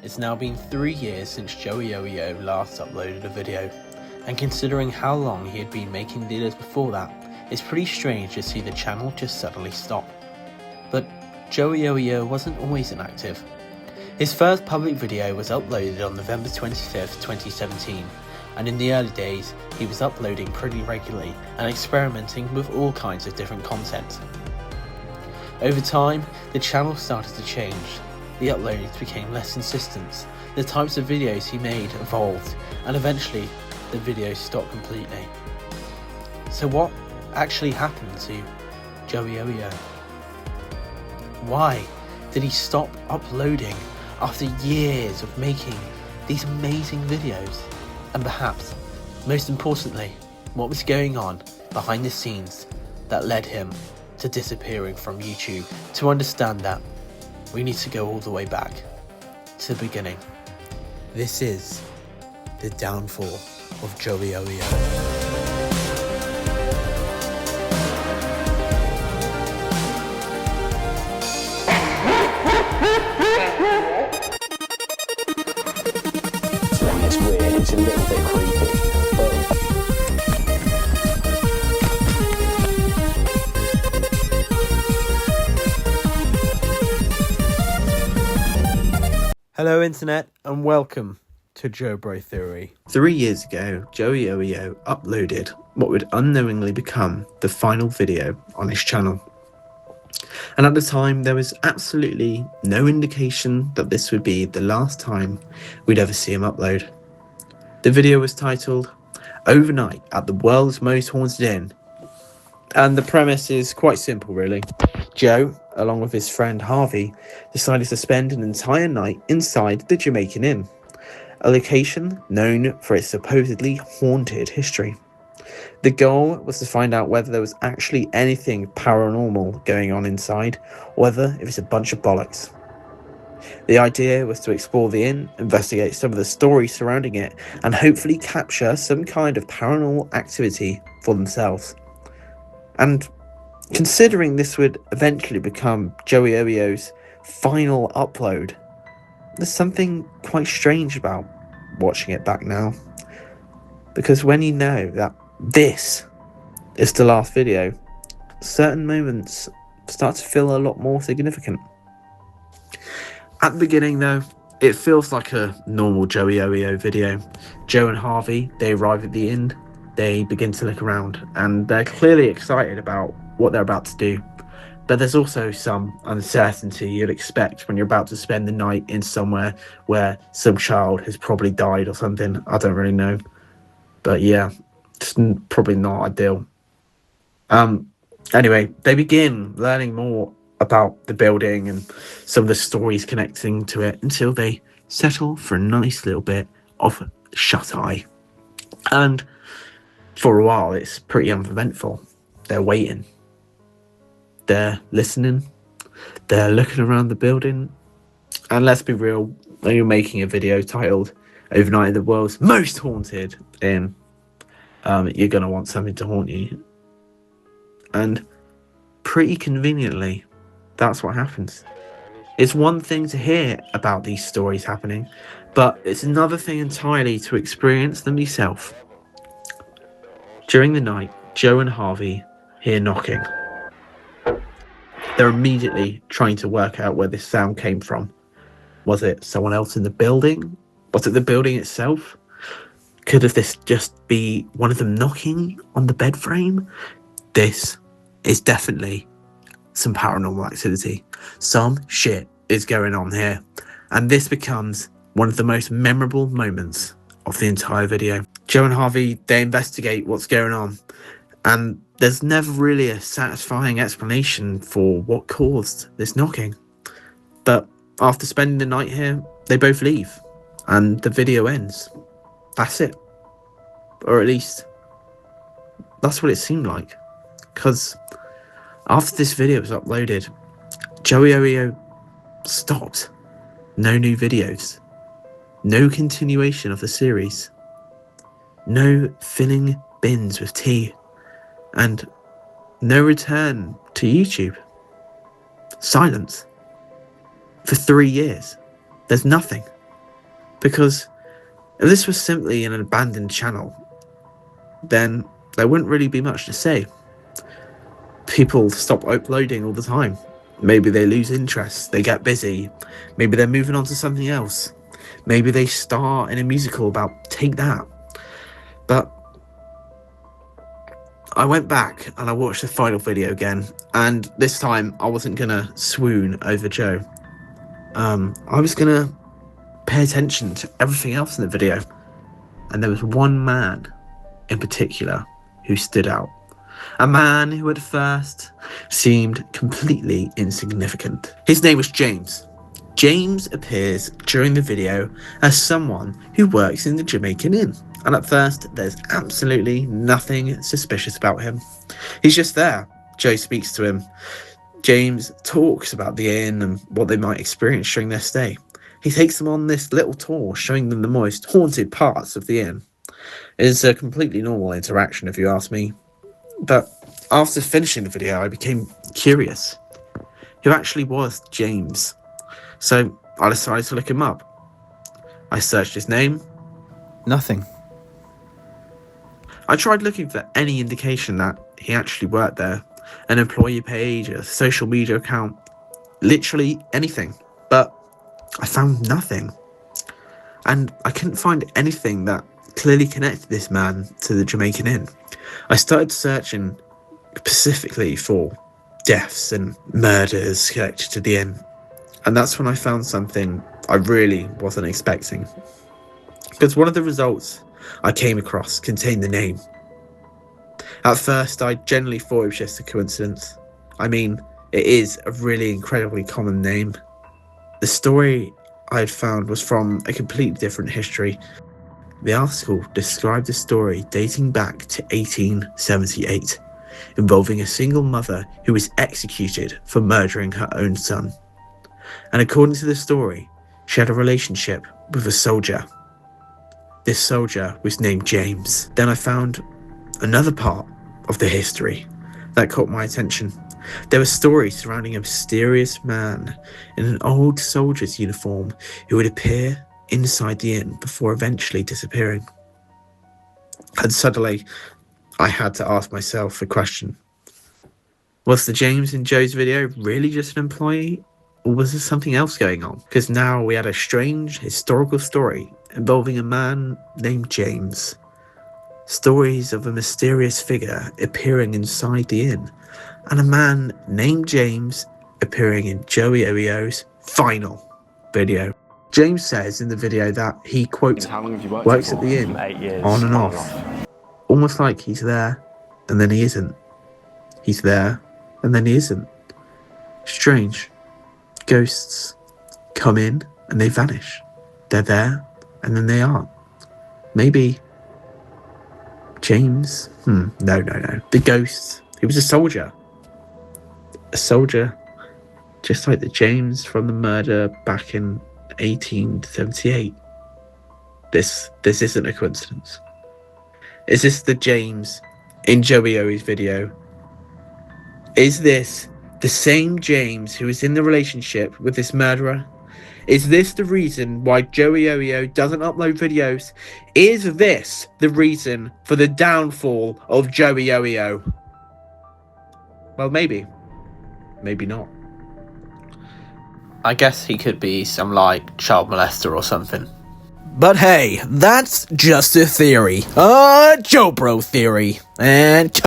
It's now been 3 years since JOEYOEYO last uploaded a video, and considering how long he had been making videos before that, it's pretty strange to see the channel just suddenly stop. But JOEYOEYO wasn't always inactive. His first public video was uploaded on November 25th, 2017, and in the early days, he was uploading pretty regularly and experimenting with all kinds of different content. Over time, the channel started to change. The uploads became less consistent, the types of videos he made evolved, and eventually the videos stopped completely. So what actually happened to JOEYOEYO? Why did he stop uploading after years of making these amazing videos? And perhaps, most importantly, what was going on behind the scenes that led him to disappearing from YouTube? To understand that, we need to go all the way back to the beginning. This is the downfall of JOEYOEYO. It's weird, it's a little bit creepy. Hello internet, and welcome to Joe Bro Theory. 3 years ago, JOEYOEYO uploaded what would unknowingly become the final video on his channel. And at the time, there was absolutely no indication that this would be the last time we'd ever see him upload. The video was titled, Overnight at the World's Most Haunted Inn. And the premise is quite simple really. Joe, along with his friend Harvey, decided to spend an entire night inside the Jamaican Inn, a location known for its supposedly haunted history. The goal was to find out whether there was actually anything paranormal going on inside, or whether it was a bunch of bollocks. The idea was to explore the inn, investigate some of the stories surrounding it, and hopefully capture some kind of paranormal activity for themselves. And considering this would eventually become JOEYOEYO's final upload, there's something quite strange about watching it back now. Because when you know that this is the last video, certain moments start to feel a lot more significant. At the beginning though, it feels like a normal JOEYOEYO video. Joe and Harvey, they arrive at the inn, they begin to look around, and they're clearly excited about what they're about to do. But there's also some uncertainty you'd expect when you're about to spend the night in somewhere where some child has probably died or something. I don't really know. But yeah, it's probably not ideal. Anyway, they begin learning more about the building and some of the stories connecting to it until they settle for a nice little bit of shut-eye. And for a while, it's pretty uneventful. They're waiting. They're listening. They're looking around the building. And let's be real, when you're making a video titled Overnight at the World's Most Haunted Inn, you're going to want something to haunt you. And pretty conveniently, that's what happens. It's one thing to hear about these stories happening, but it's another thing entirely to experience them yourself. During the night, Joe and Harvey hear knocking. They're immediately trying to work out where this sound came from. Was it someone else in the building? Was it the building itself? Could this just be one of them knocking on the bed frame? This is definitely some paranormal activity. Some shit is going on here. And this becomes one of the most memorable moments of the entire video. Joe and Harvey, they investigate what's going on. And there's never really a satisfying explanation for what caused this knocking. But after spending the night here, they both leave. And the video ends. That's it. Or at least, that's what it seemed like. Because after this video was uploaded, JOEYOEYO stopped. No new videos. No continuation of the series. No filling bins with tea. And no return to YouTube. Silence. For 3 years. There's nothing. Because if this was simply an abandoned channel, then there wouldn't really be much to say. People stop uploading all the time. Maybe they lose interest, they get busy, maybe they're moving on to something else. Maybe they star in a musical about Take That. But I went back and I watched the final video again, and this time I wasn't gonna swoon over Joe. I was gonna pay attention to everything else in the video, and there was one man in particular who stood out. A man who at first seemed completely insignificant. His name was James. James appears during the video as someone who works in the Jamaican Inn, and at first there's absolutely nothing suspicious about him. He's just there. Joe speaks to him. James talks about the inn and what they might experience during their stay. He takes them on this little tour, showing them the most haunted parts of the inn. It is a completely normal interaction, if you ask me. But after finishing the video, I became curious. Who actually was James? So I decided to look him up. I searched his name. Nothing. I tried looking for any indication that he actually worked there. An employee page, a social media account, literally anything. But I found nothing. And I couldn't find anything that clearly connected this man to the Jamaican Inn. I started searching specifically for deaths and murders connected to the inn. And that's when I found something I really wasn't expecting. Because one of the results I came across contained the name. At first, I generally thought it was just a coincidence. I mean, it is a really incredibly common name. The story I had found was from a completely different history. The article described a story dating back to 1878, involving a single mother who was executed for murdering her own son. And according to the story, she had a relationship with a soldier. This soldier was named James. Then I found another part of the history that caught my attention. There were stories surrounding a mysterious man in an old soldier's uniform who would appear inside the inn before eventually disappearing. And suddenly, I had to ask myself a question. Was the James in Joe's video really just an employee? Or was there something else going on? Because now we had a strange historical story involving a man named James. Stories of a mysterious figure appearing inside the inn, and a man named James appearing in JOEYOEYO's final video. James says in the video that he, quote, works at the inn, 8 years, on and off. Almost like he's there, and then he isn't. He's there, and then he isn't. Strange. Ghosts come in, and they vanish. They're there, and then they aren't. Maybe James? No. The ghost. He was a soldier. A soldier, just like the James from the murder back in 1878. This isn't a coincidence. Is this the James in JOEYOEYO's video? Is this the same James who is in the relationship with this murderer? Is this the reason why JOEYOEYO doesn't upload videos? Is this the reason for the downfall of JOEYOEYO? Well, maybe. Maybe not. I guess he could be some, child molester or something. But hey, that's just a theory. A Joe Bro theory. And